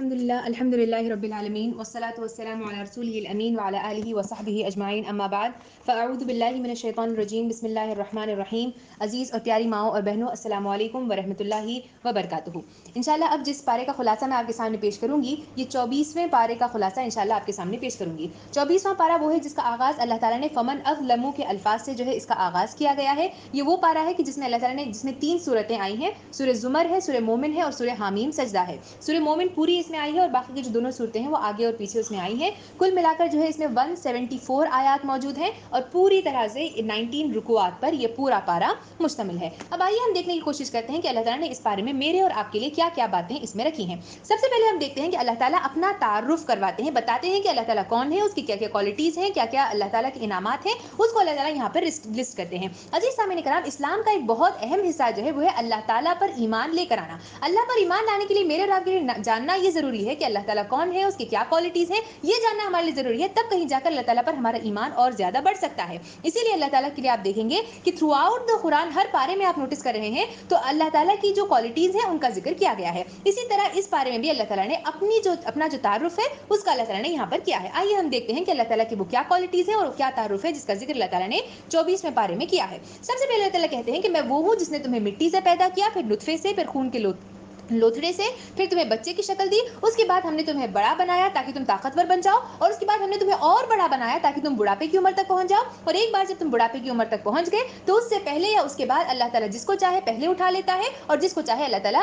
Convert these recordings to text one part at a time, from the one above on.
الحمد لله رب العالمين والصلاة والسلام على رسوله الأمين وعلى آله وصحبه أجمعین اما بعد فاعوذ باللہ من الشیطان الرجیم بسم اللہ الرحمن الرحیم. عزیز اور پیاری ماؤں اور بہنوں السلام علیکم ورحمۃ اللہ وبرکاتہ. انشاءاللہ اب جس پارے کا خلاصہ میں آپ کے سامنے پیش کروں گی یہ 24ویں پارے کا خلاصہ انشاءاللہ آپ کے سامنے پیش کروں گی. 24واں پارہ وہ ہے جس کا آغاز اللہ تعالیٰ نے فمن اظلم کے الفاظ سے جو ہے اس کا آغاز کیا گیا ہے. یہ وہ پارہ ہے کہ جس میں اللہ تعالیٰ نے جس میں 3 صورتیں آئی ہیں. سورہ زمر ہے, سورہ مومن ہے اور سورہ حامیم سجدہ ہے. سورہ مومن پوری اس میں آئی ہے اور باقی کی جو دونوں صورتیں ہیں وہ آگے اور پیچھے اس میں آئی ہیں. کل ملا کر جو ہے اس میں 174 آیات موجود ہیں اور پوری طرح سے 19 رکوعات پر یہ پورا پارہ مشتمل ہے. اب آئیے ہم دیکھنے کی کوشش کرتے ہیں کہ اللہ تعالیٰ نے اس پارے میں میرے اور آپ کے لیے کیا کیا باتیں اس میں رکھی ہیں. سب سے پہلے ہم دیکھتے ہیں کہ اللہ تعالیٰ اپنا تعارف کرواتے ہیں, بتاتے ہیں کہ اللہ تعالیٰ کون ہے, اس کی کیا کیا کوالٹیز ہیں, کیا کیا اللہ تعالیٰ کے انعامات ہیں, اس کو اللہ تعالیٰ یہاں پر لسٹ کرتے ہیں. عزیز سامعین کرام, اسلام کا ایک بہت اہم حصہ جو ہے وہ ہے اللہ تعالیٰ پر ایمان لے کر آنا. اللہ پر ایمان لانے کے لیے میرے اور آپ کے لیے جاننا یہ ضروری ہے کہ اللہ تعالیٰ کون ہے, اس کی کیا کوالٹیز ہیں, یہ جاننا ہمارے لیے ضروری ہے. تب کہیں جا کر اللہ تعالیٰ پر ہمارا ایمان اور زیادہ بڑھ سکتا ہے. اسی لیے اللہ تعالیٰ کے لیے آپ دیکھیں گے کہ تھرو آؤٹ دا قرآن ہر پارے میں آپ نوٹس کر رہے ہیں تو اللہ تعالیٰ کی جو کوالٹیز ہیں ان کا ذکر کیا گیا ہے. اسی طرح اس پارے میں بھی اللہ تعالیٰ نے اپنا جو تعارف ہے اس کا اللہ تعالیٰ نے یہاں پر کیا ہے. آئیے ہم دیکھتے ہیں کہ اللہ تعالیٰ کی وہ کیا کوالٹیز ہیں اور کیا تعارف ہے جس کا ذکر اللہ تعالیٰ نے 24ویں پارے میں کیا ہے. سب سے پہلے اللہ تعالیٰ کہتے ہیں کہ میں وہ ہوں جس نے تمہیں مٹی سے پیدا کیا, پھر نطفے سے, پھر خون کے لوتھڑے سے, پھر تمہیں بچے کی شکل دی, اس کے بعد ہم نے تمہیں بڑا بنایا تاکہ تم طاقتور بن جاؤ, اور اس کے بعد ہم نے تمہیں اور بڑا بنایا تاکہ تم بڑھاپے کی عمر تک پہنچ جاؤ. اور ایک بار جب تم بڑھاپے کی عمر تک پہنچ گئے تو اس سے پہلے یا اس کے بعد اللہ تعالیٰ جس کو چاہے پہلے اٹھا لیتا ہے اور جس کو چاہے اللہ تعالیٰ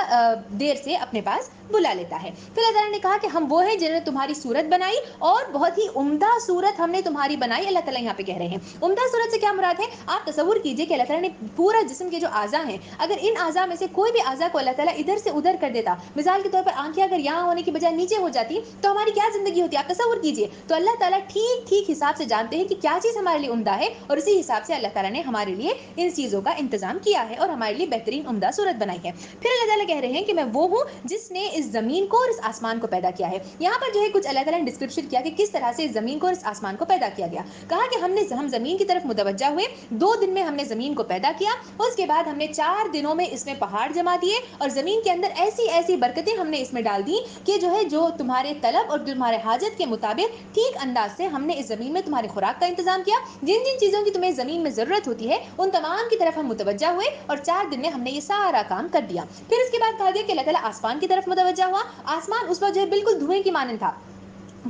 دیر سے اپنے پاس بلا لیتا ہے. پھر اللہ تعالیٰ نے کہا کہ ہم وہ ہیں جنہوں نے تمہاری صورت بنائی اور بہت ہی عمدہ صورت ہم نے تمہاری بنائی. اللہ تعالیٰ یہاں پہ کہہ رہے ہیں عمدہ صورت سے کیا مراد ہے. آپ تصور کیجئے کہ اللہ تعالیٰ نے پورا جسم کے جو اعضاء ہیں, اگر ان اعضاء میں سے کوئی بھی اعضاء کو اللہ تعالیٰ ادھر سے ادھر کر دیتا, مثال کے طور پر آنکھیں اگر یہاں ہونے کی بجائے نیچے ہو جاتی تو ہماری کیا زندگی ہوتی ہے, آپ تصور کیجئے. تو اللہ تعالیٰ ٹھیک حساب سے جانتے ہیں کہ کیا چیز ہمارے لیے عمدہ ہے اور اسی حساب سے اللہ تعالیٰ نے ہمارے لیے ان چیزوں کا انتظام کیا ہے اور ہمارے لیے بہترین عمدہ صورت بنائی ہے. پھر اللہ تعالیٰ کہہ رہے ہیں کہ میں وہ ہوں جس نے اس زمین کو اور اس آسمان کو پیدا کیا ہے. یہاں پر جو ہے کچھ اللہ تعالیٰ نے ڈسکرپشن کیا کہ کس طرح سے اس زمین کو اور اس آسمان کو پیدا کیا گیا. کہا کہ ہم زمین کی طرف متوجہ ہوئے, 2 دن میں ہم نے زمین کو پیدا کیا, اس کے بعد ہم نے 4 دنوں میں اس میں پہاڑ جما دیے اور زمین کے اندر ایسی برکتیں ہم نے اس میں ڈال دی کہ جو تمہارے طلب اور تمہارے حاجت کے مطابق ٹھیک انداز سے ہم نے اس زمین میں تمہاری خوراک کا انتظام کیا. جن چیزوں کی تمہیں زمین میں ضرورت ہوتی ہے ان تمام کی طرف ہم متوجہ ہوئے اور 4 دن میں ہم نے یہ سارا کام کر دیا. پھر اس کے بعد کہا گیا کہ اللہ تعالیٰ آسمان کی طرف متوجہ ہوا. آسمان اس وقت جو ہے بالکل دھوئیں کی مانند تھا,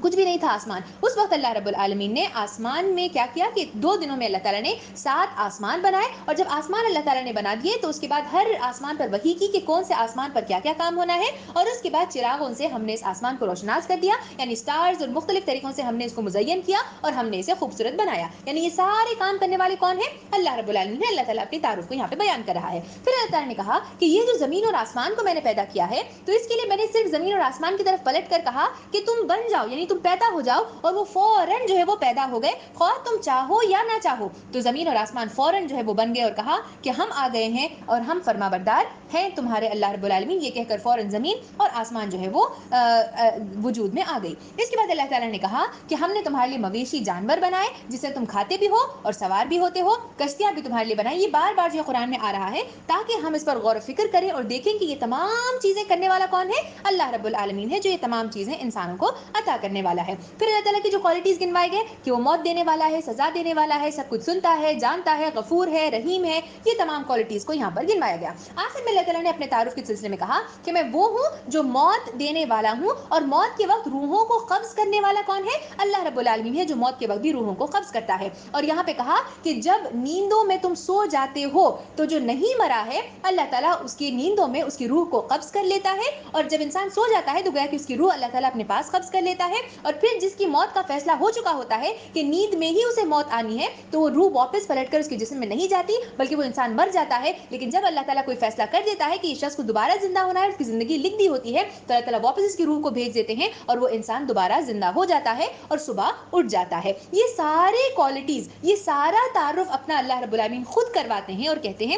کچھ بھی نہیں تھا آسمان. اس وقت اللہ رب العالمین نے آسمان میں کیا کیا کہ 2 دنوں میں اللہ تعالیٰ نے 7 آسمان بنائے, اور جب آسمان اللہ تعالیٰ نے بنا دیے تو اس کے بعد ہر آسمان پر وحی کی کہ کون سے آسمان پر کیا کیا کام ہونا ہے, اور اس کے بعد چراغوں سے ہم نے اس آسمان کو روشناس کر دیا, یعنی سٹارز اور مختلف طریقوں سے ہم نے اس کو مزین کیا اور ہم نے اسے خوبصورت بنایا. یعنی یہ سارے کام کرنے والے کون ہیں, اللہ رب العالمین ہے. اللہ تعالیٰ اپنی تعارف کو یہاں پہ بیان کر رہا ہے. پھر اللہ تعالیٰ نے کہا کہ یہ جو زمین اور آسمان کو میں نے پیدا کیا ہے تو اس کے لیے میں نے صرف زمین اور آسمان کی طرف پلٹ کر کہا کہ تم بن جاؤ, یعنی تم پیدا ہو جاؤ, اور وہ فوراً جو ہے وہ پیدا ہو گئے, خواہ تم چاہو یا نہ چاہو. تو زمین اور آسمان فوراً جو ہے وہ بن گئے اور کہا کہ ہم آ گئے ہیں اور ہم فرما بردار ہیں تمہارے اللہ رب العالمین. یہ کہہ کر فوراً زمین اور آسمان جو ہے وہ وجود میں آ گئی. اس کے بعد اللہ تعالیٰ نے کہا کہ ہم نے تمہارے لیے مویشی جانور بنائے جسے تم کھاتے بھی ہو اور سوار بھی ہوتے ہو, کشتیاں بھی تمہارے لیے بنائی. یہ بار بار جو قرآن میں آ رہا ہے تاکہ ہم اس پر غور و فکر کریں اور دیکھیں کہ یہ تمام چیزیں کرنے والا کون ہے, اللہ رب العالمین ہے, جو یہ تمام چیزیں انسانوں کو عطا کرنے والا ہے. پھر اللہ تعالیٰ کی جو کوالٹیز گنوائے گئے کہ وہ موت دینے والا ہے, سزا دینے والا ہے, سب کچھ سنتا ہے, جانتا ہے, غفور ہے, رحیم ہے, یہ تمام کوالٹیز کو یہاں پر گنوایا گیا. آخر میں اللہ تعالیٰ نے اپنے تعارف کے سلسلے میں کہا کہ میں وہ ہوں جو موت دینے والا ہوں, اور موت کے وقت روحوں کو قبض کرنے والا کون ہے, اللہ رب العالمین ہے, جو موت کے وقت بھی روحوں کو قبض کرتا ہے. اور یہاں پہ کہا کہ جب نیندوں میں تم سو جاتے ہو تو جو نہیں مرا ہے اللہ تعالیٰ اس کی نیندوں میں اس کی روح کو قبض کر لیتا ہے, اور جب انسان سو جاتا ہے تو گویا کہ اس کی روح اللہ تعالیٰ اپنے پاس قبض کر لیتا ہے. اور پھر جس کی موت کا فیصلہ ہو چکا ہوتا ہے کہ نیند میں ہی اسے موت آنی ہے تو وہ روح واپس پلٹ کر اس کے جسم میں نہیں جاتی بلکہ وہ انسان مر جاتا ہے. لیکن جب اللہ تعالیٰ کوئی فیصلہ کر دیتا ہے کہ یہ شخص کو دوبارہ زندہ ہونا ہے, اس کی زندگی لکھ دی ہوتی ہے, تو اللہ تعالیٰ واپس اس کی روح کو بھیج دیتے ہیں اور وہ انسان دوبارہ زندہ ہو جاتا ہے اور صبح اٹھ جاتا ہے. یہ سارے کوالٹیز, یہ سارا تعارف اپنا اللہ رب العالمین خود کرواتے ہیں اور کہتے ہیں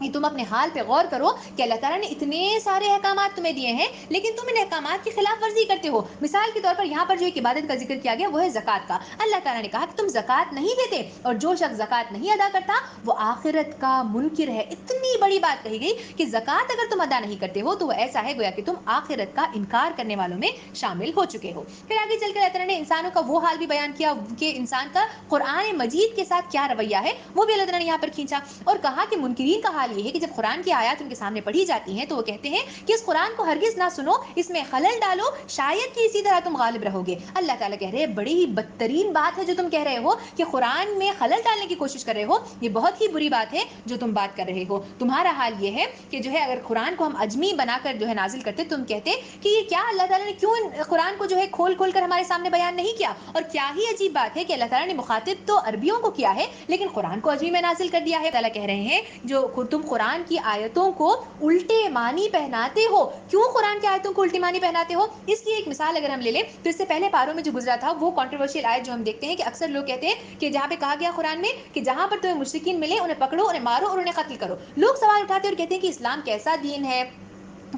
کہ تم اپنے حال پہ غور کرو کہ اللہ تعالیٰ نے اتنے سارے احکامات تمہیں دیے ہیں لیکن تم ان احکامات کی خلاف ورزی کرتے ہو. مثال کے طور پر یہاں پر جو ایک عبادت کا ذکر کیا گیا وہ ہے زکوٰۃ کا. اللہ تعالیٰ نے کہا کہ تم زکوٰۃ نہیں دیتے اور جو شخص زکوٰۃ نہیں ادا کرتا وہ آخرت کا منکر ہے. اتنی بڑی بات کہی گئی کہ زکوٰۃ اگر تم ادا نہیں کرتے ہو تو وہ ایسا ہے گویا کہ تم آخرت کا انکار کرنے والوں میں شامل ہو چکے ہو. پھر آگے چل کر اللہ تعالیٰ نے انسانوں کا وہ حال بھی بیان کیا کہ انسان کا قرآن مجید کے ساتھ کیا رویہ ہے وہ بھی اللہ تعالیٰ نے یہاں پر کھینچا اور کہا کہ منکرین کا حال یہ ہے کہ جب قرآن کی آیات ان کے سامنے پڑھی جاتی ہیں تو وہ کہتے ہیں کہ اس قرآن کو ہرگز نہ سنو, اس میں خلل ڈالو, شاید کہ اسی طرح تم غالب رہو گے. اللہ تعالیٰ کہہ رہے ہیں بڑی ہی بدترین بات ہے جو تم کہہ رہے ہو کہ قرآن میں خلل ڈالنے کی کوشش کر رہے ہو, یہ بہت ہی بری بات ہے جو تم بات کر رہے ہو. تمہارا حال یہ ہے کہ جو ہے اگر قرآن کو ہم اجمی بنا کر جو ہے نازل کرتے تم کہتے کہ یہ کیا اللہ تعالیٰ نے کیوں قرآن کو جو ہے کھول کھول کر ہمارے سامنے بیان نہیں کیا. اور کیا ہی عجیب بات ہے کہ اللہ تعالیٰ نے مخاطب تو عربیوں کو کیا ہے لیکن قرآن کو اجمی میں نازل کر دیا ہے. اللہ کہہ رہے ہیں جو تم قرآن کی آیتوں کو الٹے معنی پہناتے ہو. کیوں قرآن کی آیتوں کو الٹے معنی پہناتے ہو؟ اس کی ایک مثال اگر ہم لے لیں تو اس سے پہلے پاروں میں جو گزرا تھا وہ کنٹروورشل آیت جو ہم دیکھتے ہیں کہ اکثر لوگ کہتے ہیں کہ جہاں پہ کہا گیا قرآن میں کہ جہاں پر تمہیں مشرکین ملے انہیں پکڑو, انہیں مارو اور انہیں قتل کرو. لوگ سوال اٹھاتے ہیں اور کہتے ہیں کہ اسلام کیسا دین ہے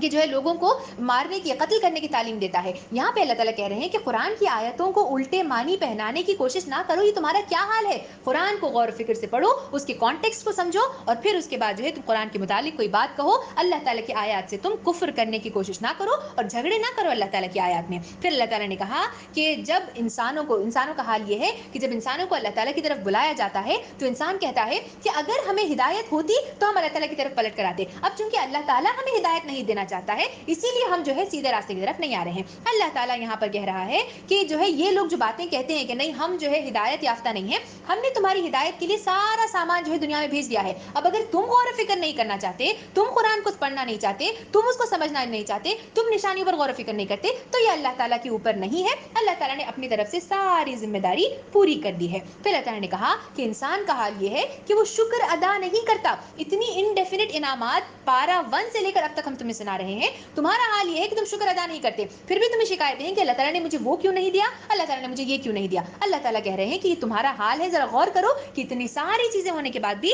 کہ جو ہے لوگوں کو مارنے کی, قتل کرنے کی تعلیم دیتا ہے. یہاں پہ اللہ تعالیٰ کہہ رہے ہیں کہ قرآن کی آیتوں کو الٹے معنی پہنانے کی کوشش نہ کرو. یہ تمہارا کیا حال ہے؟ قرآن کو غور و فکر سے پڑھو, اس کے کانٹیکسٹ کو سمجھو اور پھر اس کے بعد جو ہے تم قرآن کے متعلق کوئی بات کہو. اللہ تعالیٰ کی آیات سے تم کفر کرنے کی کوشش نہ کرو اور جھگڑے نہ کرو اللہ تعالیٰ کی آیات میں. پھر اللہ تعالیٰ نے کہا کہ جب انسانوں کا حال یہ ہے کہ جب انسانوں کو اللہ تعالیٰ کی طرف بلایا جاتا ہے تو انسان کہتا ہے کہ اگر ہمیں ہدایت ہوتی تو ہم اللہ تعالیٰ کی طرف پلٹ کر آتے. اب چونکہ اللہ تعالیٰ ہمیں ہدایت نہیں دینا چاہتا ہے اسی لیے ہم جو ہے سیدھے راستے کی طرف نہیں آ رہے ہیں. اللہ تعالیٰ یہاں پر کہہ رہا ہے کہ جو ہے یہ لوگ جو باتیں کہتے ہیں کہ نہیں ہم جو ہے ہدایت یافتہ نہیں ہیں, ہم نے تمہاری ہدایت کے لیے سارا سامان جو ہے دنیا میں بھیج دیا ہے. اب اگر تم غور و فکر نہیں کرنا چاہتے, تم قرآن کو پڑھنا نہیں چاہتے, تم اس کو سمجھنا نہیں چاہتے, تم نشانیوں پر غور و فکر نہیں کرتے تو یہ اللہ تعالیٰ کے اوپر نہیں ہے. اللہ تعالیٰ نے اپنی طرف سے ساری ذمہ داری پوری کر دی ہے. پھر اللہ تعالیٰ نے کہا کہ انسان کا حال یہ ہے کہ وہ شکر ادا نہیں کرتا. اتنی انڈیفینٹ انعامات پارا 1 سے لے کر اب تک ہم تمہیں سنا رہے ہیں, تمہارا حال یہ ہے کہ تم شکر ادا نہیں کرتے. پھر بھی تمہیں شکایتیں ہیں کہ اللہ تعالیٰ نے مجھے وہ کیوں نہیں دیا, اللہ تعالیٰ نے مجھے یہ کیوں نہیں دیا. اللہ تعالیٰ کہہ رہے ہیں کہ یہ تمہارا حال ہے, ذرا غور کرو کہ اتنی ساری چیزیں ہونے کے بعد بھی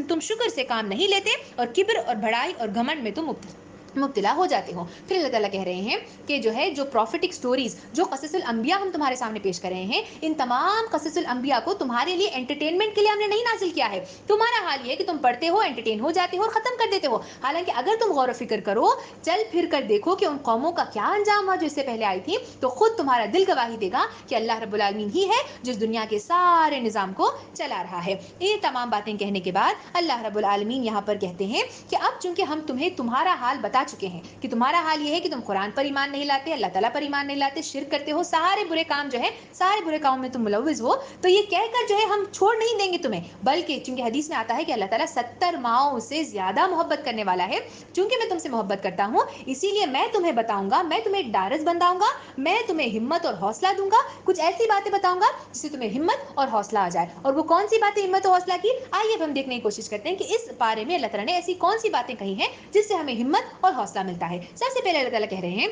تم شکر سے کام نہیں لیتے اور کبر اور بڑائی اور گھمنڈ میں تم مبتلا ہو جاتے ہو. پھر اللہ تعالیٰ کہہ رہے ہیں کہ جو ہے جو پروفیٹک سٹوریز, جو قصص الانبیاء ہم تمہارے سامنے پیش کر رہے ہیں, ان تمام قصص الانبیاء کو تمہارے لیے انٹرٹینمنٹ کے لیے ہم نے نہیں نازل کیا ہے. تمہارا حال یہ ہے کہ تم پڑھتے ہو, انٹرٹین ہو جاتے ہو اور ختم کر دیتے ہو. حالانکہ اگر تم غور و فکر کرو, چل پھر کر دیکھو کہ ان قوموں کا کیا انجام ہوا جو اس سے پہلے آئی تھی, تو خود تمہارا دل گواہی دے گا کہ اللہ رب العالمین ہی ہے جو اس دنیا کے سارے نظام کو چلا رہا ہے. یہ تمام باتیں کہنے کے بعد اللہ رب العالمین یہاں پر کہتے ہیں کہ اب چونکہ ہم تمہیں تمہارا حال بتا چکے ہیں کہ تمہارا حال یہ ہے کہ تم قرآن پر ایمان نہیں لاتے, اللہ تعالیٰ پر ایمان نہیں لاتے, شرک کرتے ہو, سارے برے کام جو ہے سارے برے کاموں میں تم ملوث ہو, تو یہ کہہ کر جو ہے ہم چھوڑ نہیں دیں گے تمہیں. بلکہ چونکہ حدیث میں آتا ہے کہ اللہ تعالیٰ 70 ماؤں سے زیادہ محبت کرنے والا ہے, چونکہ میں تم سے محبت کرتا ہوں اسی لیے میں تمہیں بتاؤں گا, میں تمہیں ایک ڈارس بنداؤں گا, میں تمہیں ہمت اور حوصلہ دوں گا, کچھ ایسی باتیں بتاؤں گا جس سے تمہیں ہمت اور حوصلہ آ جائے. اور وہ کون سی باتیں ہمت اور حوصلہ کی, آئیے اب ہم دیکھنے کی کوشش کرتے ہیں کہ اس بارے میں اللہ تعالیٰ نے ایسی کون سی باتیں کہی ہیں جس سے ہمیں ہمت اور حوصلہ ملتا ہے. سب سے پہلے اللہ تعالیٰ کہہ رہے ہیں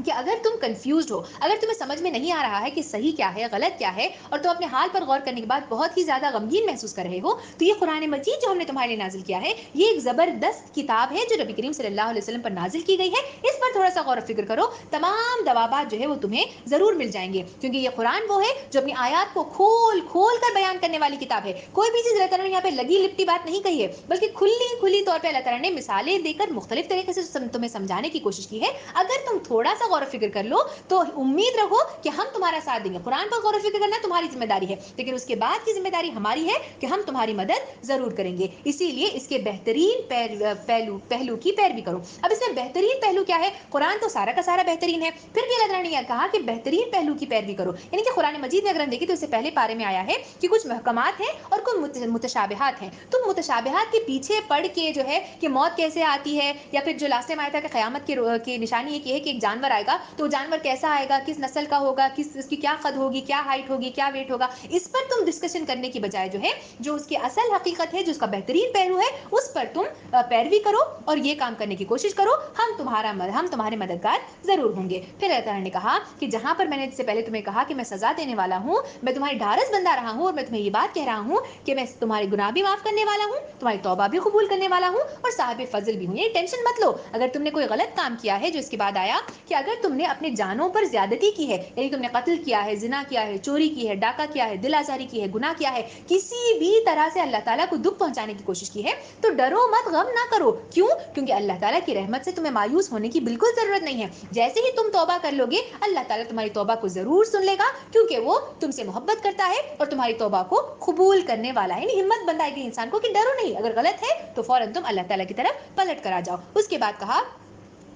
کہ اگر تم کنفیوزڈ ہو, اگر تمہیں سمجھ میں نہیں آ رہا ہے کہ صحیح کیا ہے غلط کیا ہے, اور تم اپنے حال پر غور کرنے کے بعد بہت ہی زیادہ غمگین محسوس کر رہے ہو, تو یہ قرآن مجید جو ہم نے تمہارے لیے نازل کیا ہے یہ ایک زبردست کتاب ہے جو نبی کریم صلی اللہ علیہ وسلم پر نازل کی گئی ہے. اس پر تھوڑا سا غور و فکر کرو, تمام دوابات جو ہے وہ تمہیں ضرور مل جائیں گے, کیونکہ یہ قرآن وہ ہے جو اپنی آیات کو کھول کھول کر بیان کرنے والی کتاب ہے. کوئی بھی چیز اللہ تعالیٰ نے یہاں پہ لگی لپٹی بات نہیں کہی ہے, بلکہ کھلی طور پہ اللہ تعالیٰ نے مثالیں دے کر مختلف طریقے سے تمہیں سمجھانے کی کوشش کی ہے. اگر تم تھوڑا سا غور و فکر کر لو تو امید رکھو کہ ہم تمہارا ساتھ دیں گے. قرآن پر غور و فکر کرنا تمہاری ذمہ داری ہے, لیکن اس کے بعد کی ذمہ داری ہماری ہے کہ ہم تمہاری مدد ضرور کریں گے. اسی لیے اس کے بہترین پہلو کی پیروی کرو. اب اس میں بہترین پہلو کیا ہے؟ قرآن تو سارا کا سارا بہترین ہے, پھر بھی اللہ تعالیٰ نے یہ کہا کہ بہترین پہلو کی پیروی کرو. یعنی کہ قرآن مجید میں اگر ہم دیکھیں تو اس سے پہلے پارے میں آیا ہے کہ کچھ محکمات ہیں اور کچھ متشابہات ہیں. تم متشابہات کے پیچھے پڑھ کے جو ہے کہ موت کیسے آتی ہے, یا پھر جو لاسٹ میں آیا تھا کہ قیامت کی نشانی یہ ہے کہ ایک جانور آئے گا تو جانور کیسا آئے گا, کس نسل کا ہوگا, اس کی کیا قد ہوگی, کیا ہائٹ ہوگی, کیا ویٹ ہوگا, اس پر تم ڈسکشن کرنے کی بجائے جو ہے جو اس کی اصل حقیقت ہے, جو اس کا بہترین پہلو ہے, اس پر تم پیروی کرو اور یہ کام کرنے کی کوشش کرو, ہم تمہارے مددگار ضرور ہوں گے. پھر اللہ تعالیٰ نے کہا کہ جہاں پر میں نے اس سے پہلے تمہیں کہا کہ میں سزا دینے والا ہوں, میں تمہاری ڈھارس بندہ رہا ہوں, اور میں تمہیں یہ بات کہہ رہا ہوں کہ میں تمہارے گناہ بھی معاف کرنے والا ہوں, تمہاری توبہ بھی قبول کرنے والا ہوں, اور صاحب فضل بھی ہوں. یہ ٹینشن مت لو, اگر تم نے کوئی غلط کام کیا ہے, جو اس کے بعد آیا کہ اگر تم نے اپنے جانوں پر زیادتی کی ہے, یعنی تم نے قتل کیا ہے, زنا کیا ہے, چوری کی ہے, ڈاکہ کیا ہے, دل آزاری کی ہے, گناہ کیا ہے, کسی بھی طرح سے اللہ تعالیٰ کو دکھ پہنچانے کی کوشش کی ہے, تو ڈرو مت, غم نہ کرو. کیوں؟ کیونکہ اللہ تعالیٰ کی رحمت سے تمہیں مایوس ہونے کی بالکل ضرورت نہیں ہے. جیسے ہی تم توبہ کر لو گے, اللہ تعالیٰ تمہاری توبہ کو ضرور سن لے گا, کیونکہ وہ تم سے محبت کرتا ہے اور تمہاری توبہ کو قبول کرنے والا ہے. یعنی ہمت بندھائے گی انسان کو کہ ڈرو نہیں, اگر غلط ہے تو فوراً تم اللہ تعالیٰ کی طرف پلٹ کر آ جاؤ. اس کے بعد کہا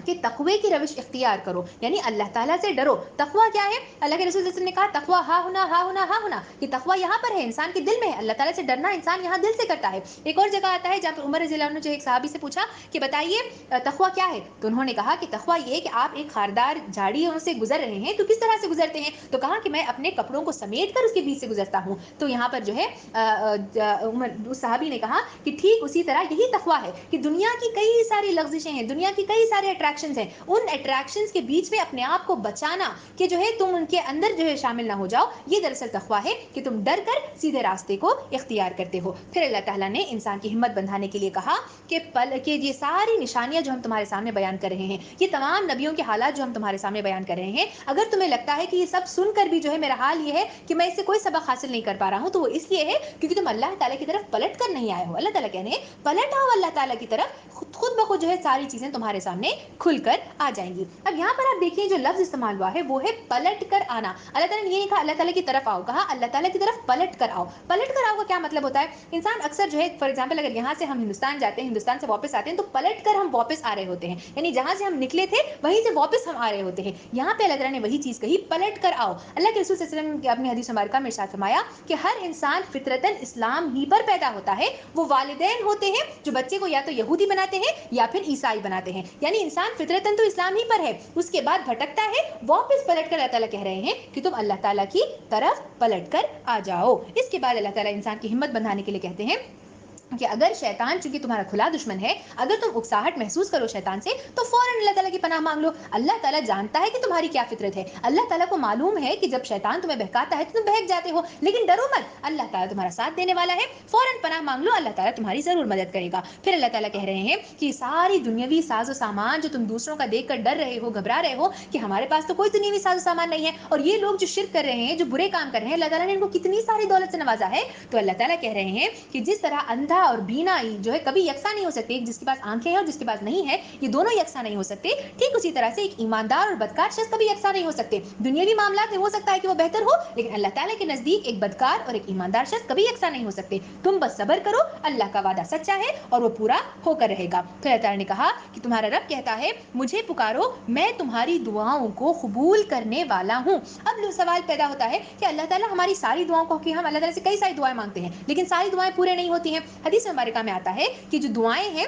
کہ تقوی کی روش اختیار کرو, یعنی اللہ تعالیٰ سے ڈرو. تقوی کیا ہے؟ اللہ کے رسول صلی اللہ علیہ وسلم نے کہا تقوی ہا ہونا, ہا ہونا, ہا ہونا. یہ تقوی یہاں پر ہے, انسان کے دل میں ہے. اللہ تعالیٰ سے ڈرنا انسان یہاں دل سے کرتا ہے. ایک اور جگہ آتا ہے جہاں پر عمر رضی اللہ عنہ جو ایک صحابی سے پوچھا کہ بتائیے تقوی کیا ہے, تو انہوں نے کہا کہ تقوی یہ ہے کہ آپ ایک خاردار جھاڑیوں سے گزر رہے ہیں, تو کس طرح سے گزرتے ہیں, تو کہا کہ میں اپنے کپڑوں کو سمیٹ کر اس کے بیچ سے گزرتا ہوں. تو یہاں پر جو ہے اس صحابی نے کہا کہ ٹھیک اسی طرح یہی تقوی ہے کہ دنیا کی کئی ساری لغزشیں ہیں, دنیا کی کئی سارے اٹریکشنز ہیں, ان اٹریکشنز کے بیچ میں اپنے آپ کو بچانا کہ جو ہے تم ان کے اندر جو ہے شامل نہ ہو جاؤ, یہ دراصل تقوی ہے کہ تم ڈر کر سیدھے راستے کو اختیار کرتے ہو. پھر اللہ تعالیٰ نے انسان کی ہمت بندھانے کے لیے کہا کہ یہ ساری نشانیاں جو ہم تمہارے سامنے بیان کر رہے ہیں, یہ تمام نبیوں کے حالات جو ہم تمہارے سامنے بیان کر رہے ہیں, اگر تمہیں لگتا ہے کہ یہ سب سن کر بھی جو ہے میرا حال یہ ہے کہ میں اس سے کوئی سبق حاصل نہیں کر پا رہا ہوں, تو وہ اس لیے ہے کیونکہ تم اللہ تعالیٰ کی طرف پلٹ کر نہیں آئے ہو. اللہ تعالیٰ کہنے پلٹ آؤ اللہ تعالیٰ کی طرف, خود بخود جو ہے ساری چیزیں تمہارے سامنے کھل کر آ جائیں گی. اب یہاں پر آپ دیکھیں جو لفظ استعمال ہوا ہے وہ ہے پلٹ کر آنا. اللہ تعالیٰ نے یہ نہیں کہا اللہ تعالیٰ کی طرف آؤ, کہا اللہ تعالیٰ کی طرف پلٹ کر آؤ. پلٹ کر آؤ کا کیا مطلب ہوتا ہے؟ انسان اکثر جو ہے فار ایگزامپل اگر یہاں سے ہم ہندوستان جاتے ہیں, ہندوستان سے واپس آتے ہیں, تو پلٹ کر ہم واپس آ رہے ہوتے ہیں, یعنی جہاں سے ہم نکلے تھے وہیں سے واپس ہم آ رہے ہوتے ہیں. یہاں پہ اللہ تعالیٰ نے وہی چیز کہی, پلٹ کر آؤ. اللہ کے رسول صلی اللہ علیہ وسلم کی اپنی حدیث مبارکہ میں ارشاد فرمایا کہ ہر انسان فطرتاً اسلام ہی پر پیدا ہوتا ہے. وہ والدین ہوتے ہیں جو بچے کو یا تو یہودی بناتے ہیں یا پھر عیسائی بناتے ہیں, یعنی انسان فطرتاً تو اسلام ہی پر ہے, اس کے بعد بھٹکتا ہے, واپس پلٹ کر اللہ تعالیٰ کہہ رہے ہیں کہ تم اللہ تعالیٰ کی طرف پلٹ کر آ جاؤ. اس کے بعد اللہ تعالیٰ انسان کی ہمت بندھانے کے لیے کہتے ہیں کہ اگر شیطان چونکہ تمہارا کھلا دشمن ہے, اگر تم اکساہٹ محسوس کرو شیطان سے, تو فوراً اللہ تعالیٰ کی پناہ مانگ لو. اللہ تعالیٰ جانتا ہے کہ تمہاری کیا فطرت ہے, اللہ تعالیٰ کو معلوم ہے کہ جب شیطان تمہیں بہکاتا ہے تو تم بہک جاتے ہو, لیکن ڈرو مت, اللہ تعالیٰ تمہارا ساتھ دینے والا ہے, فوراً پناہ مانگ لو, اللہ تعالیٰ تمہاری ضرور مدد کرے گا. پھر اللہ تعالیٰ کہہ رہے ہیں کہ ساری دنیاوی ساز و سامان جو تم دوسروں کا دیکھ کر ڈر رہے ہو, گھبرا رہے ہو کہ ہمارے پاس تو کوئی دنیاوی ساز و سامان نہیں ہے, اور یہ لوگ جو شرک کر رہے ہیں, جو برے کام کر رہے ہیں, اللہ تعالیٰ نے ان کو کتنی ساری دولت سے نوازا ہے. تو اللہ تعالیٰ کہہ رہے ہیں کہ جس طرح اندھا اور بینا جو ہے کبھی یکساں نہیں ہو سکتے, ایک جس کے پاس آنکھیں ہیں اور جس کے پاس نہیں ہے, یہ دونوں یکساں نہیں ہو سکتے, ٹھیک اسی طرح سے ایک ایماندار اور بدکار شخص کبھی یکساں نہیں ہو سکتے. دنیاوی معاملات میں ہو سکتا ہے کہ وہ بہتر ہو, لیکن اللہ تعالیٰ کے نزدیک ایک بدکار اور ایک ایماندار شخص کبھی یکساں نہیں ہو سکتے. تم بس صبر کرو, اللہ کا وعدہ سچا ہے اور وہ پورا ہو کر رہے گا. پھر اللہ تعالیٰ نے کہا کہ تمہارا رب کہتا ہے مجھے پکارو, میں تمہاری دعاؤں کو قبول کرنے والا ہوں. اب سوال پیدا ہوتا ہے کہ اللہ تعالیٰ ہماری ساری دعاؤں کو, کہ ہم اللہ تعالیٰ سے کئی ساری دعائیں مانگتے ہیں لیکن ساری دعائیں پورے نہیں ہوتی ہیں. حدیث مبارکہ میں آتا ہے کہ جو دعائیں ہیں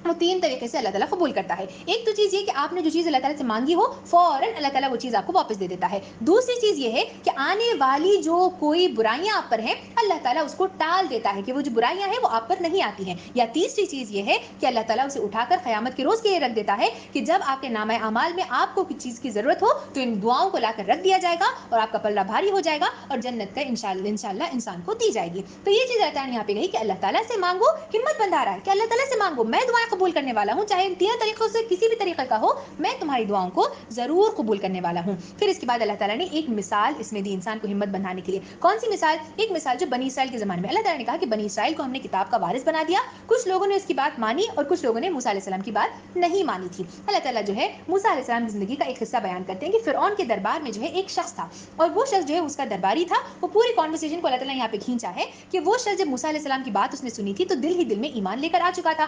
وہ 3 طریقے سے اللہ تعالیٰ قبول کرتا ہے. ایک تو چیز یہ کہ آپ نے جو چیز اللہ تعالیٰ سے مانگی ہو, فوراً اللہ تعالیٰ وہ چیز آپ کو واپس دے دیتا ہے. دوسری چیز یہ ہے کہ آنے والی جو کوئی برائیاں آپ پر ہیں, اللہ تعالیٰ اس کو ٹال دیتا ہے کہ وہ جو برائیاں ہیں وہ آپ پر نہیں آتی ہیں. یا تیسری چیز یہ ہے کہ اللہ تعالیٰ اسے اٹھا کر قیامت کے روز کے لیے رکھ دیتا ہے کہ جب آپ کے نامہ اعمال میں آپ کو کسی چیز کی ضرورت ہو تو ان دعاؤں کو لا کر رکھ دیا جائے گا اور آپ کا پلڑا بھاری ہو جائے گا اور جنت کا انشاءاللہ انسان کو دی جائے گی. تو یہ چیز اللہ تعالیٰ نے یہاں پہ کہی کہ اللہ تعالیٰ سے مانگو, ہمت بندھا رہا ہے کہ اللہ تعالیٰ سے مانگو, میں دعائیں قبول کرنے والا ہوں, چاہے ان 3 طریقوں سے کسی بھی طریقے کا ہو, میں تمہاری دعاؤں کو ضرور قبول کرنے والا ہوں. پھر اس کے بعد اللہ تعالیٰ نے ایک مثال اس میں دی انسان کو ہمت بندھانے کے لیے. کون سی مثال؟ ایک مثال جو بنی اسرائیل کے زمانے میں اللہ تعالیٰ نے کہا کہ بنی اسرائیل کو ہم نے کتاب کا وارث بنا دیا. کچھ لوگوں نے اس کی بات مانی اور کچھ لوگوں نے موسیٰ علیہ السلام کی بات نہیں مانی تھی. اللہ تعالیٰ جو ہے موسیٰ علیہ السلام کی زندگی کا ایک حصہ بیان کرتے ہیں کہ فرعون کے دربار میں جو ہے ایک شخص تھا, اور وہ شخص جو ہے اس کا درباری تھا. وہ پوری کانورسیشن کو اللہ تعالیٰ نے یہاں پہ کھینچا ہے کہ وہ شخص جب موسیٰ علیہ السلام کی بات اس نے سنی تھی تو دل ہی دل میں ایمان لے کر آ چکا تھا,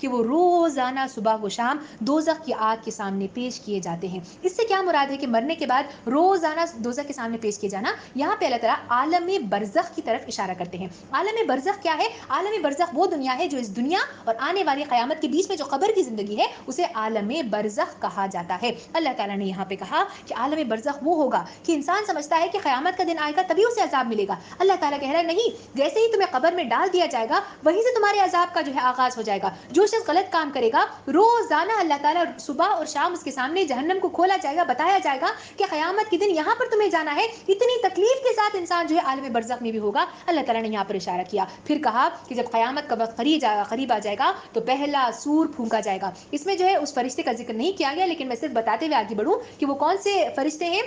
کہ وہ روزانہ صبح و شام دوزخ کی آگ کے سامنے پیش کیے جاتے ہیں. اس سے کیا مراد ہے کہ مرنے کے بعد روزانہ دوزخ کے سامنے پیش کیے جانا؟ یہاں پہ اللہ تعالیٰ عالم برزخ کی طرف اشارہ کرتے ہیں. عالم برزخ کیا ہے؟ عالم برزخ وہ دنیا ہے جو اس دنیا اور آنے والی قیامت کے بیچ میں جو قبر کی زندگی ہے اسے عالم برزخ کہا جاتا ہے. اللہ تعالیٰ نے یہاں پہ کہا کہ عالم برزخ وہ ہوگا کہ انسان سمجھتا ہے کہ قیامت کا دن آئے گا تبھی اسے عذاب ملے گا. اللہ تعالیٰ کہہ رہا ہے نہیں، جیسے ہی تمہیں قبر میں ڈال دیا جائے گا وہیں سے تمہارے عذاب کا جو ہے آغاز ہو جائے گا. جو شخص غلط کام کرے گا روزانہ اللہ تعالیٰ صبح اور شام اس کے سامنے جہنم کو کھولا جائے گا، بتایا جائے گا کہ قیامت کے دن یہاں پر تمہیں جانا ہے. اتنی تکلیف کے ساتھ انسان جو ہے عالم برزخ میں بھی ہوگا. اللہ تعالیٰ نے یہاں پر اشارہ کیا. پھر کہا کہ جب قیامت کا وقت قریب آ جائے گا تو پہلا سور پھونکا جائے گا. اس میں جو ہے اس فرشتے کا ذکر نہیں کیا گیا، لیکن میں صرف بتاتے ہوئے آگے بڑھوں کہ وہ کون سے فرشتے ہیں.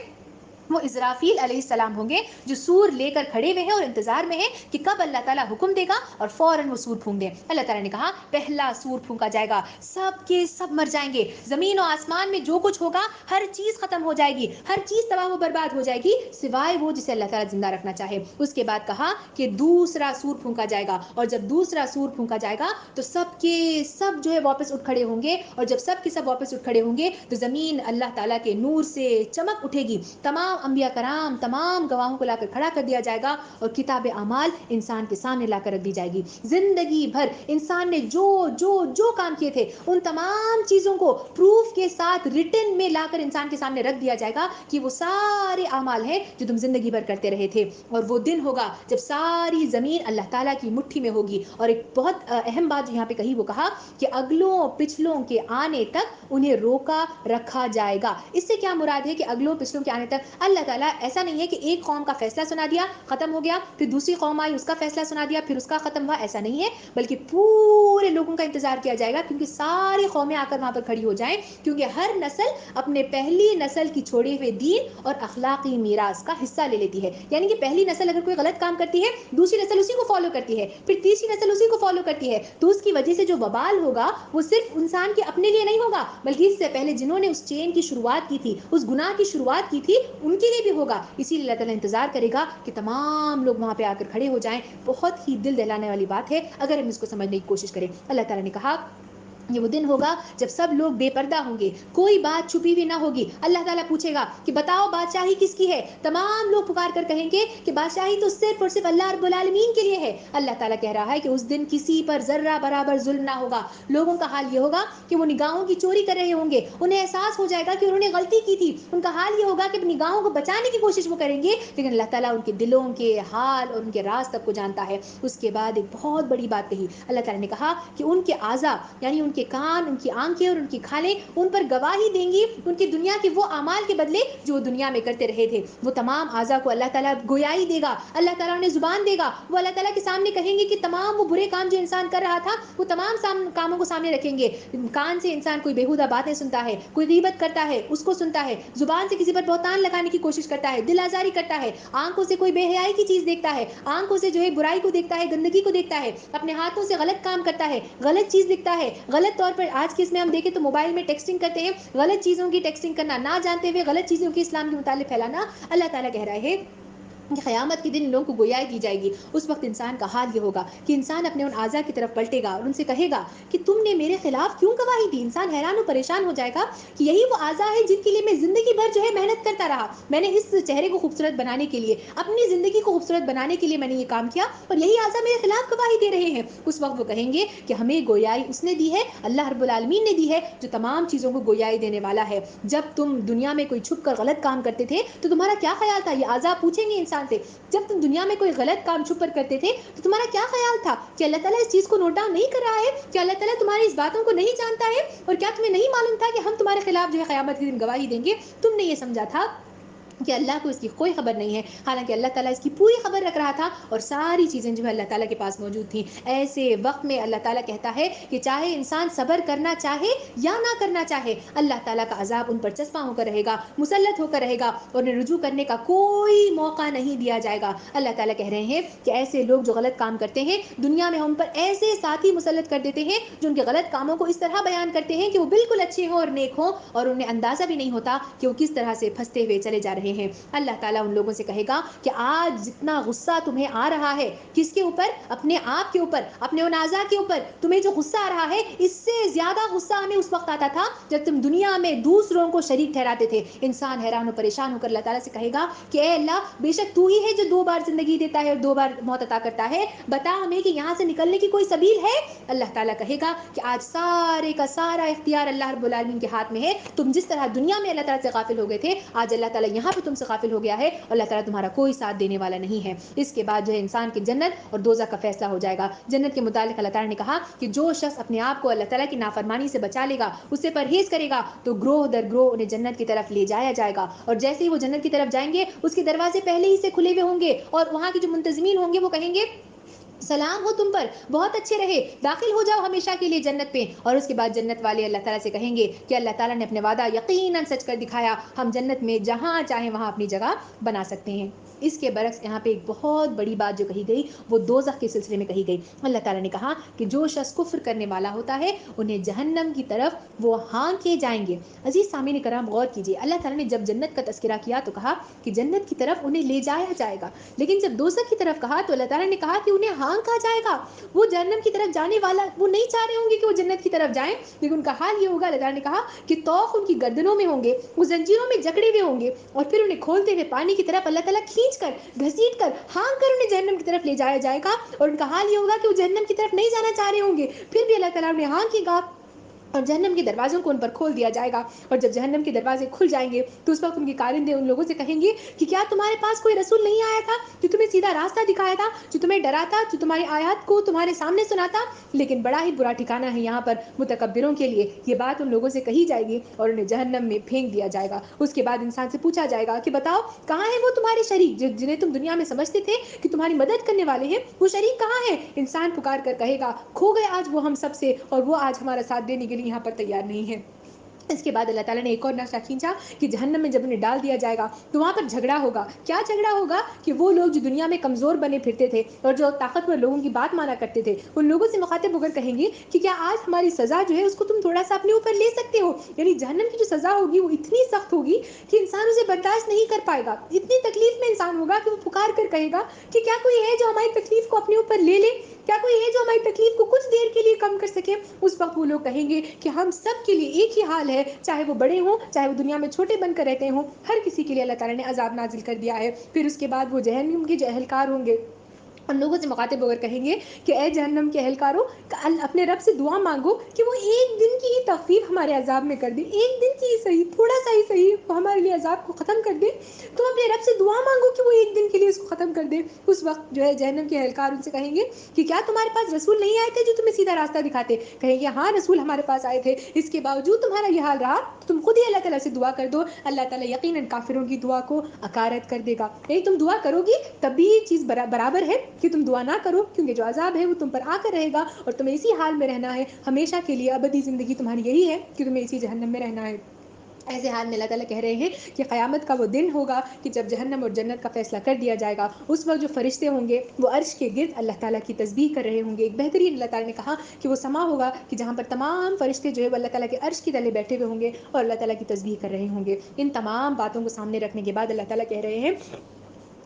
وہ اسرافیل علیہ السلام ہوں گے جو سور لے کر کھڑے ہوئے ہیں اور انتظار میں ہیں کہ کب اللہ تعالیٰ حکم دے گا اور فوراً وہ سور پھونک دیں. اللہ تعالیٰ نے کہا پہلا سور پھونکا جائے گا، سب کے سب مر جائیں گے. زمین و آسمان میں جو کچھ ہوگا ہر چیز ختم ہو جائے گی، ہر چیز تباہ و برباد ہو جائے گی سوائے وہ جسے اللہ تعالیٰ زندہ رکھنا چاہے. اس کے بعد کہا کہ دوسرا سور پھونکا جائے گا، اور جب دوسرا سور پھونکا جائے گا تو سب کے سب جو ہے واپس اٹھ کھڑے ہوں گے. اور جب سب کے سب واپس اٹھ کھڑے ہوں گے تو زمین اللہ تعالیٰ کے نور سے چمک اٹھے گی. تمام انبیاء کرام، تمام گواہوں کو لا کر کھڑا کر دیا جائے گا اور کتاب اعمال انسان کے سامنے لا کر رکھ دی جائے گی. زندگی بھر انسان نے جو کام کیے تھے ان تمام چیزوں کو پروف کے ساتھ ریٹن میں لا کر انسان کے سامنے رکھ دیا جائے گا کہ وہ سارے اعمال ہیں جو تم زندگی بھر کرتے رہے تھے. اور وہ دن ہوگا جب ساری زمین اللہ تعالیٰ کی مٹھی میں ہوگی. اور ایک بہت اہم بات یہاں پہ کہی، وہ کہا کہ اگلوں پچھلوں کے آنے تک انہیں روکا رکھا جائے گا. اس سے کیا مراد ہے کہ اگلوں پچھلوں کے آنے تک اللہ تعالیٰ ایسا نہیں ہے کہ ایک قوم کا فیصلہ سنا دیا ختم ہو گیا، پھر دوسری قوم آئی اس کا فیصلہ سنا دیا پھر اس کا ختم ہوا. ایسا نہیں ہے، بلکہ پورے لوگوں کا انتظار کیا جائے گا کیونکہ ساری قومیں آ کر وہاں پر کھڑی ہو جائیں. کیونکہ ہر نسل اپنے پہلی نسل کی چھوڑے ہوئے دین اور اخلاقی میراث کا حصہ لے لیتی ہے. یعنی کہ پہلی نسل اگر کوئی غلط کام کرتی ہے دوسری نسل اسی کو فالو کرتی ہے، پھر تیسری نسل اسی کو فالو کرتی ہے. تو اس کی وجہ سے جو وبال ہوگا وہ صرف انسان کے اپنے لیے نہیں ہوگا، بلکہ اس سے پہلے جنہوں نے اس چین کی شروعات کی تھی، اس گناہ کی شروعات کی تھی، ان کے لیے بھی ہوگا. اسی لیے اللہ تعالیٰ انتظار کرے گا کہ تمام لوگ وہاں پہ آ کر کھڑے ہو جائیں. بہت ہی دل دہلانے والی بات ہے اگر ہم اس کو سمجھنے کی کوشش کریں. اللہ تعالیٰ نے کہا یہ وہ دن ہوگا جب سب لوگ بے پردہ ہوں گے، کوئی بات چھپی ہوئی نہ ہوگی. اللہ تعالیٰ پوچھے گا کہ بتاؤ بادشاہی کس کی ہے؟ تمام لوگ پکار کر کہیں گے کہ بادشاہی تو صرف اور صرف اللہ رب العالمین کے لیے ہے. اللہ تعالیٰ کہہ رہا ہے کہ اس دن کسی پر ذرہ برابر ظلم نہ ہوگا. لوگوں کا حال یہ ہوگا کہ وہ نگاہوں کی چوری کر رہے ہوں گے، انہیں احساس ہو جائے گا کہ انہوں نے غلطی کی تھی. ان کا حال یہ ہوگا کہ نگاہوں کو بچانے کی کوشش وہ کریں گے، لیکن اللہ تعالیٰ ان کے دلوں کے حال اور ان کے راز تک کو جانتا ہے. اس کے بعد ایک بہت بڑی بات کہی. اللہ تعالیٰ نے کہا کہ ان کے اعضاء یعنی ان کے کان، ان کی آنکھیں اور ان کی کھالیں ان پر گواہی دیں گی ان کی دنیا کے وہ اعمال کے بدلے جو وہ دنیا میں کرتے رہے تھے. وہ تمام اعضاء کو اللہ تعالیٰ گویائی دے گا، اللہ تعالیٰ انہیں زبان دے گا. وہ اللہ تعالیٰ کے سامنے کہیں گے کہ تمام وہ برے کام جو انسان کر رہا تھا وہ تمام کاموں کو سامنے رکھیں گے. کان سے انسان کوئی بیہودہ باتیں سنتا ہے، کوئی غیبت کرتا ہے اس کو سنتا ہے، زبان سے کسی پر بہتان لگانے کی کوشش کرتا ہے، دل آزاری کرتا ہے، آنکھوں سے کوئی بے حیائی کی چیز دیکھتا ہے، آنکھوں سے جو ہے برائی کو دیکھتا ہے، گندگی کو دیکھتا ہے، اپنے ہاتھوں سے غلط کام کرتا ہے، غلط چیز لکھتا ہے، غلط طور پر آج کے اس میں ہم دیکھیں تو موبائل میں ٹیکسٹنگ کرتے ہیں، غلط چیزوں کی ٹیکسٹنگ کرنا، نہ جانتے ہوئے غلط چیزوں کی اسلام کے متعلق پھیلانا. اللہ تعالیٰ کہہ رہا ہے کہ قیامت کے دن ان لوگوں کو گویائی دی جائے گی. اس وقت انسان کا حال یہ ہوگا کہ انسان اپنے ان اعضاء کی طرف پلٹے گا اور ان سے کہے گا کہ تم نے میرے خلاف کیوں گواہی دی. انسان حیران و پریشان ہو جائے گا کہ یہی وہ اعضاء ہے جن کے لیے میں زندگی بھر جو ہے محنت کرتا رہا. میں نے اس چہرے کو خوبصورت بنانے کے لیے، اپنی زندگی کو خوبصورت بنانے کے لیے میں نے یہ کام کیا، اور یہی اعضاء میرے خلاف گواہی دے رہے ہیں. اس وقت وہ کہیں گے کہ ہمیں گویائی اس نے دی ہے، اللہ رب العالمین نے دی ہے جو تمام چیزوں کو گویائی دینے والا ہے. جب تم دنیا میں کوئی چھپ کر غلط کام کرتے تھے تو تمہارا کیا خیال تھا؟ یہ اعضاء پوچھیں گے انسان سے. جب تم دنیا میں کوئی غلط کام چھپ کر کرتے تھے تو تمہارا کیا خیال تھا؟ کہ اللہ تعالیٰ اس چیز کو نوٹ ڈاؤن نہیں کر رہا ہے؟ کہ اللہ تعالیٰ تمہاری اس باتوں کو نہیں جانتا ہے؟ اور کیا تمہیں نہیں معلوم تھا کہ ہم تمہارے خلاف جو ہے قیامت کے دن گواہی دیں گے؟ تم نے یہ سمجھا تھا کہ اللہ کو اس کی کوئی خبر نہیں ہے، حالانکہ اللہ تعالیٰ اس کی پوری خبر رکھ رہا تھا اور ساری چیزیں جو ہے اللہ تعالیٰ کے پاس موجود تھیں. ایسے وقت میں اللہ تعالیٰ کہتا ہے کہ چاہے انسان صبر کرنا چاہے یا نہ کرنا چاہے، اللہ تعالیٰ کا عذاب ان پر چسپاں ہو کر رہے گا، مسلط ہو کر رہے گا، اور انہیں رجوع کرنے کا کوئی موقع نہیں دیا جائے گا. اللہ تعالیٰ کہہ رہے ہیں کہ ایسے لوگ جو غلط کام کرتے ہیں دنیا میں ہم پر ایسے ساتھی مسلط کر دیتے ہیں جو ان کے غلط کاموں کو اس طرح بیان کرتے ہیں کہ وہ بالکل اچھے ہوں اور نیک ہوں، اور انہیں اندازہ بھی نہیں ہوتا کہ وہ کس طرح سے پھنستے ہوئے چلے جا رہے رہے ہیں. اللہ تعالیٰ ان لوگوں سے کہے گا کہ آج جتنا غصہ تمہیں آ رہا ہے, کس کے اوپر؟ اپنے آپ کے اوپر, اپنے ان اعضاء کے اوپر تمہیں جو غصہ آ رہا ہے, اس سے زیادہ غصہ ہمیں اس وقت آتا تھا جب تم دنیا میں دوسروں کو شریک ٹھہراتے تھے. انسان حیران و پریشان ہو کر اللہ تعالیٰ سے کہے گا کہ اے اللہ, بے شک تو ہی ہے جو 2 بار زندگی دیتا ہے اور 2 بار موت عطا کرتا ہے, بتا ہمیں کہ یہاں سے نکلنے کی کوئی سبیل ہے؟ اللہ تعالیٰ کہے گا کہ آج سارے کا سارا اختیار اللہ رب العالمین کے ہاتھ میں ہے. تم جس طرح دنیا میں اللہ تعالیٰ سے غافل ہو گئے تھے, آج اللہ تعالیٰ یہاں پہ تم سے غافل ہو گیا ہے, اللہ تعالیٰ تمہارا کوئی ساتھ دینے والا نہیں ہے. اس کے بعد جو ہے انسان کی جنت اور دوزخ کا فیصلہ ہو جائے گا. جنت کے متعلق اللہ تعالیٰ نے کہا کہ جو شخص اپنے آپ کو اللہ تعالیٰ کی نافرمانی سے بچا لے گا, اس سے پرہیز کرے گا, تو گروہ در گروہ انہیں جنت کی طرف لے جایا جائے گا. اور جیسے ہی وہ جنت کی طرف جائیں گے, اس کے دروازے پہلے ہی سے کھلے ہوئے ہوں گے, اور وہاں کے جو منتظمین ہوں گے وہ کہیں گے سلام ہو تم پر, بہت اچھے رہے, داخل ہو جاؤ ہمیشہ کے لیے جنت پہ. اور اس کے بعد جنت والے اللہ تعالیٰ سے کہیں گے کہ اللہ تعالیٰ نے اپنے وعدہ یقیناً سچ کر دکھایا, ہم جنت میں جہاں چاہیں وہاں اپنی جگہ بنا سکتے ہیں. اس کے برعکس یہاں پہ ایک بہت بڑی بات جو کہی گئی وہ دوزخ کے سلسلے میں کہی گئی. اللہ تعالیٰ نے کہا کہ جو شخص کفر کرنے والا ہوتا ہے, انہیں جہنم کی طرف وہ ہانکے جائیں گے. عزیز سامعین کرام غور کیجیے, اللہ تعالیٰ نے جب جنت کا تذکرہ کیا تو کہا کہ جنت کی طرف انہیں لے جایا جائے گا, لیکن جب دوزخ کی طرف کہا تو اللہ تعالیٰ نے کہا کہ انہیں ہانکا جائے گا. وہ جہنم کی طرف جانے والا, وہ نہیں چاہ رہے ہوں گے کہ وہ جنت کی طرف جائیں, لیکن ان کا حال یہ ہوگا, اللہ تعالیٰ نے کہا کہ طوق ان کی گردنوں میں ہوں گے, وہ زنجیروں میں جکڑے ہوئے ہوں گے, اور پھر انہیں کھولتے ہوئے پانی کی طرف اللہ تعالیٰ کھینچ کر, گھسیٹ کر, ہانک کر انہیں جہنم کی طرف لے جایا جائے گا. اور ان کا حال یہ ہوگا کہ وہ جہنم کی طرف نہیں جانا چاہ رہے ہوں گے, پھر بھی اللہ تعالیٰ انہیں ہانکے گا اور جہنم کے دروازوں کو ان پر کھول دیا جائے گا. اور جب جہنم کے دروازے کھل جائیں گے تو اس وقت ان کے کارندے ان لوگوں سے کہیں گے کہ کیا تمہارے پاس کوئی رسول نہیں آیا تھا جو تمہیں سیدھا راستہ دکھایا تھا, جو تمہیں ڈراتا, جو تمہاری آیات کو تمہارے سامنے سناتا؟ لیکن بڑا ہی برا ٹھکانہ ہے یہاں پر متکبروں کے لیے. یہ بات ان لوگوں سے کہی جائے گی اور انہیں جہنم میں پھینک دیا جائے گا. اس کے بعد انسان سے پوچھا جائے گا کہ بتاؤ کہاں ہیں وہ تمہارے شریک جنہیں تم دنیا میں سمجھتے تھے کہ تمہاری مدد کرنے والے ہیں, وہ شریک کہاں ہیں؟ انسان پکار کر کہے گا کھو گئے آج وہ ہم سب سے, اور وہ آج ہمارا ساتھ دینے کے لیے یہاں پر تیار نہیں ہے. اس کے بعد اللہ تعالیٰ نے ایک اور نقشہ کھینچا کہ جہنم میں جب انہیں ڈال دیا جائے گا تو وہاں پر جھگڑا ہوگا. کیا جھگڑا ہوگا؟ کہ وہ لوگ جو دنیا میں کمزور بنے پھرتے تھے اور جو طاقتور لوگوں کی بات مانا کرتے تھے, ان لوگوں سے مخاطب ہو کر کہیں گے کہ کیا آج ہماری سزا جو ہے اس کو تم تھوڑا سا اپنے اوپر لے سکتے ہو؟ یعنی جہنم کی جو سزا ہوگی وہ اتنی سخت ہوگی کہ انسان اسے برداشت نہیں کر پائے گا. اتنی تکلیف میں انسان ہوگا کہ وہ پکار کر کہے گا کہ کیا کوئی ہے جو ہماری تکلیف کو اپنے اوپر لے لے, کیا کوئی ہے جو ہماری تکلیف کو کچھ دیر کے لیے کم کر سکے؟ اس وقت وہ لوگ کہیں گے کہ ہم سب کے لیے ایک ہی حال ہے, چاہے وہ بڑے ہوں, چاہے وہ دنیا میں چھوٹے بن کر رہتے ہوں, ہر کسی کے لیے اللہ تعالیٰ نے عذاب نازل کر دیا ہے. پھر اس کے بعد وہ جہنم کے جو اہلکار ہوں گے ان لوگوں سے مخاطب ہو کر کہیں گے کہ اے جہنم کے اہلکاروں, اپنے رب سے دعا مانگو کہ وہ ایک دن کی ہی تخفیف ہمارے عذاب میں کر دے, ایک دن کی ہی صحیح, تھوڑا سا ہی صحیح, وہ ہمارے لیے عذاب کو ختم کر دے. تم اپنے رب سے دعا مانگو کہ وہ ایک دن کے لیے اس کو ختم کر دے. اس وقت جو ہے جہنم کے اہلکار ان سے کہیں گے کہ کیا تمہارے پاس رسول نہیں آئے تھے جو تمہیں سیدھا راستہ دکھاتے؟ کہیں گے ہاں رسول ہمارے پاس آئے تھے, اس کے باوجود تمہارا یہ حال رہا, تم خود ہی اللہ تعالیٰ سے دعا کر دو, اللہ تعالیٰ یقیناً کافروں کی دعا کو اکارت کر دے گا. یعنی تم دعا کرو گی تب بھی یہ چیز برابر ہے کہ تم دعا نہ کرو, کیونکہ جو عذاب ہے وہ تم پر آ کر رہے گا اور تمہیں اسی حال میں رہنا ہے ہمیشہ کے لیے. ابدی زندگی تمہاری یہی ہے کہ تمہیں اسی جہنم میں رہنا ہے. ایسے حال میں اللہ تعالیٰ کہہ رہے ہیں کہ قیامت کا وہ دن ہوگا کہ جب جہنم اور جنت کا فیصلہ کر دیا جائے گا. اس وقت جو فرشتے ہوں گے وہ عرش کے گرد اللہ تعالیٰ کی تسبیح کر رہے ہوں گے. ایک بہترین اللہ تعالیٰ نے کہا کہ وہ سما ہوگا کہ جہاں پر تمام فرشتے جو ہے وہ اللہ تعالیٰ کے عرش کی تلے بیٹھے ہوئے ہوں گے اور اللہ تعالیٰ کی تسبیح کر رہے ہوں گے. ان تمام باتوں کو سامنے رکھنے کے بعد اللہ تعالیٰ کہہ رہے ہیں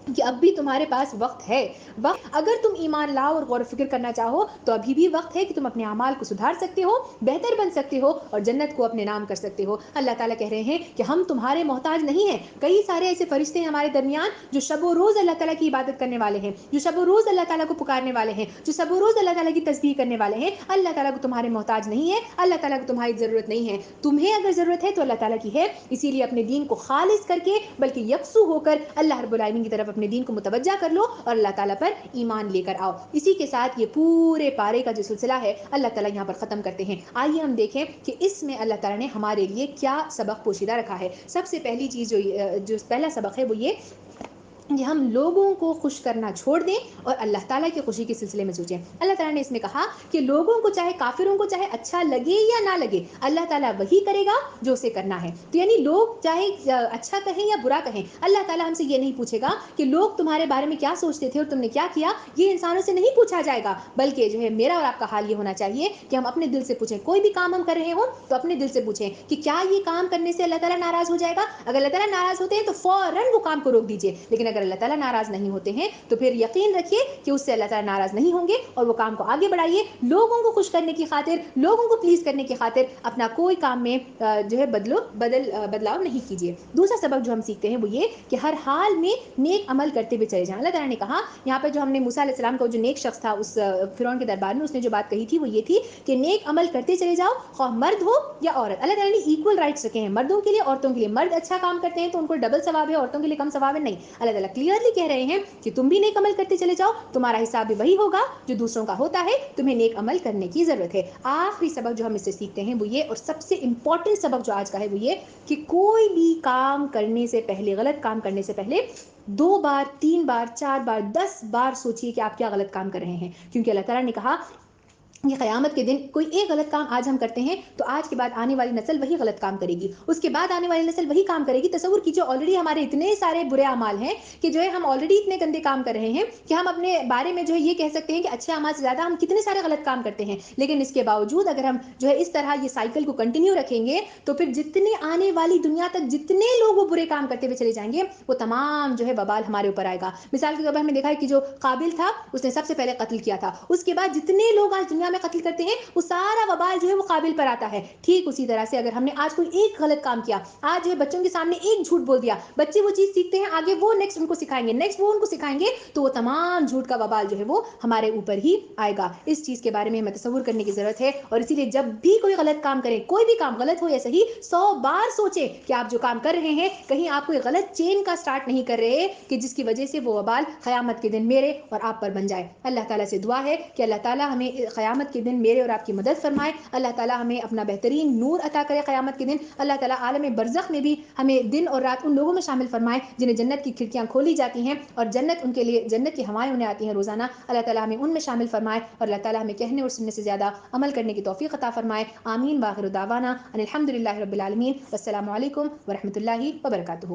کہ اب بھی تمہارے پاس وقت ہے, وقت, اگر تم ایمان لاؤ اور غور و فکر کرنا چاہو تو ابھی بھی وقت ہے کہ تم اپنے اعمال کو سدھار سکتے ہو, بہتر بن سکتے ہو اور جنت کو اپنے نام کر سکتے ہو. اللہ تعالیٰ کہہ رہے ہیں کہ ہم تمہارے محتاج نہیں ہیں. کئی سارے ایسے فرشتے ہیں ہمارے درمیان جو شب و روز اللہ تعالیٰ کی عبادت کرنے والے ہیں, جو شب و روز اللہ تعالیٰ کو پکارنے والے ہیں, جو شب و روز اللہ تعالیٰ کی تسبیح کرنے والے ہیں. اللہ تعالیٰ کو تمہارے محتاج نہیں ہے, اللہ تعالیٰ کو تمہاری ضرورت نہیں ہے. تمہیں اگر ضرورت ہے تو اللہ تعالیٰ کی ہے, اسی لیے اپنے دین کو خالص کر کے بلکہ یکسو ہو کر اللہ رب العالمین کی طرف اپنے دین کو متوجہ کر لو اور اللہ تعالیٰ پر ایمان لے کر آؤ. اسی کے ساتھ یہ پورے پارے کا جو سلسلہ ہے اللہ تعالیٰ یہاں پر ختم کرتے ہیں. آئیے ہم دیکھیں کہ اس میں اللہ تعالیٰ نے ہمارے لیے کیا سبق پوشیدہ رکھا ہے. سب سے پہلی چیز جو پہلا سبق ہے وہ یہ کہ ہم لوگوں کو خوش کرنا چھوڑ دیں اور اللہ تعالیٰ کی خوشی کے سلسلے میں سوچیں۔ اللہ تعالیٰ نے اس میں کہا کہ لوگوں کو چاہے کافروں کو چاہے اچھا لگے یا نہ لگے، اللہ تعالیٰ وہی کرے گا جو اسے کرنا ہے۔ تو یعنی لوگ چاہے اچھا کہیں یا برا کہیں، اللہ تعالیٰ ہم سے یہ نہیں پوچھے گا کہ لوگ تمہارے بارے میں کیا سوچتے تھے اور تم نے کیا کیا، یہ انسانوں سے نہیں پوچھا جائے گا، بلکہ جو ہے میرا اور آپ کا حال یہ ہونا چاہیے کہ ہم اپنے دل سے پوچھیں۔ کوئی بھی کام ہم کر رہے ہوں تو اپنے دل سے پوچھیں کہ کیا یہ کام کرنے سے اللہ تعالیٰ ناراض ہو جائے گا؟ اگر اللہ تعالیٰ ناراض ہوتے ہیں تو فوراً وہ کام کو روک دیجیے، لیکن اگر اللہ تعالیٰ ناراض نہیں ہوتے ہیں تو پھر یقین رکھیے کہ اس سے اللہ تعالیٰ ناراض نہیں ہوں گے اور وہ کام کو آگے بڑھائیے۔ لوگوں کو خوش کرنے کی خاطر، لوگوں کو پلیز کرنے کی خاطر اپنا کوئی کام میں جو ہے بدلاؤ نہیں کیجیے۔ دوسرا سبق جو ہم سیکھتے ہیں وہ یہ کہ ہر حال میں نیک عمل کرتے ہوئے چلے جائیں۔ اللہ تعالیٰ نے کہا یہاں پہ جو ہم نے موسیٰ علیہ السلام کو، جو نیک شخص تھا اس فرعون کے دربار میں، اس نے جو بات کہی تھی وہ یہ تھی کہ نیک عمل کرتے چلے جاؤ، خواہ مرد ہو یا عورت۔ اللہ تعالیٰ نے ایکول رائٹس رکھے ہیں مردوں کے لیے عورتوں کے لیے۔ مرد اچھا کام کرتے ہیں تو ان کو ڈبل ثواب ہے، عورتوں کے لیے کم ثواب ہے، نہیں۔ اللہ تعالیٰ کلیئرلی کہہ رہے ہیں کہ تم بھی نیک عمل کرتے چلے جاؤ، تمہارا حساب بھی وہی ہوگا جو دوسروں کا ہوتا ہے، تمہیں نیک عمل کرنے کی ضرورت ہے۔ آخری سبق جو ہم اس سے سیکھتے ہیں وہ یہ، اور سب سے امپورٹنٹ سبق جو آج کا ہے وہ یہ کہ کوئی بھی کام کرنے سے پہلے، غلط کام کرنے سے پہلے 2 بار 3 بار 4 بار 10 بار سوچیے کہ آپ کیا غلط کام کر رہے ہیں، کیونکہ اللہ تعالیٰ نے کہا یہ قیامت کے دن کوئی ایک غلط کام آج ہم کرتے ہیں تو آج کے بعد آنے والی نسل وہی غلط کام کرے گی، اس کے بعد آنے والی نسل وہی کام کرے گی۔ تصور کیجیے آلریڈی ہمارے اتنے سارے برے اعمال ہیں کہ جو ہے ہم آلریڈی اتنے گندے کام کر رہے ہیں کہ ہم اپنے بارے میں جو ہے یہ کہہ سکتے ہیں کہ اچھے اعمال سے زیادہ ہم کتنے سارے غلط کام کرتے ہیں، لیکن اس کے باوجود اگر ہم جو ہے اس طرح یہ سائیکل کو کنٹینیو رکھیں گے تو پھر جتنے آنے والی دنیا تک جتنے لوگ وہ برے کام کرتے ہوئے چلے جائیں گے وہ تمام جو ہے وبال ہمارے اوپر آئے گا۔ مثال کے طور پر ہم نے دیکھا ہے کہ جو قابل تھا اس نے سب سے پہلے قتل کیا تھا، اس کے بعد جتنے لوگ آج دنیا میں قتل کرتے ہیں وہ سارا وبال جو ہے وہ قابل پر آتا ہے۔ ٹھیک اسی طرح سے اگر ہم نے آج کوئی ایک غلط کام کیا، آج جو ہے بچوں کے سامنے ایک جھوٹ بول دیا، بچے وہ چیز سیکھتے ہیں، آگے وہ نیکسٹ ان کو سکھائیں گے، نیکسٹ وہ ان کو سکھائیں گے، تو وہ تمام جھوٹ کا وبال جو ہے وہ ہمارے اوپر ہی آئے گا۔ اس چیز کے بارے میں ہمیں تصور کرنے کی ضرورت ہے، اور اسی لیے جب بھی کوئی غلط کام کریں، کوئی بھی کام غلط ہو یا صحیح، 100 بار سوچیں کہ آپ جو کام کر رہے ہیں کہیں آپ کوئی غلط چین کا سٹارٹ نہیں کر رہے کہ جس کی وجہ سے وہ وبال قیامت کے دن میرے اور آپ پر بن جائے۔ اللہ تعالیٰ سے دعا ہے کہ اللہ تعالیٰ ہمیں قیامت کے دن میرے اور آپ کی مدد فرمائے، اللہ تعالیٰ ہمیں اپنا بہترین نور عطا کرے قیامت کے دن، اللہ تعالیٰ عالم برزخ میں بھی ہمیں دن اور رات ان لوگوں میں شامل فرمائے جنہیں جنت کی کھڑکیاں کھولی جاتی ہیں اور جنت ان کے لیے، جنت کی ہوائیں انہیں آتی ہیں روزانہ، اللہ تعالیٰ ہمیں ان میں شامل فرمائے، اور اللہ تعالیٰ ہمیں کہنے اور سننے سے زیادہ عمل کرنے کی توفیق عطا فرمائے۔ آمین۔ وآخر دعوانا ان الحمد للہ رب العالمین، والسلام علیکم ورحمۃ اللہ وبرکاتہ۔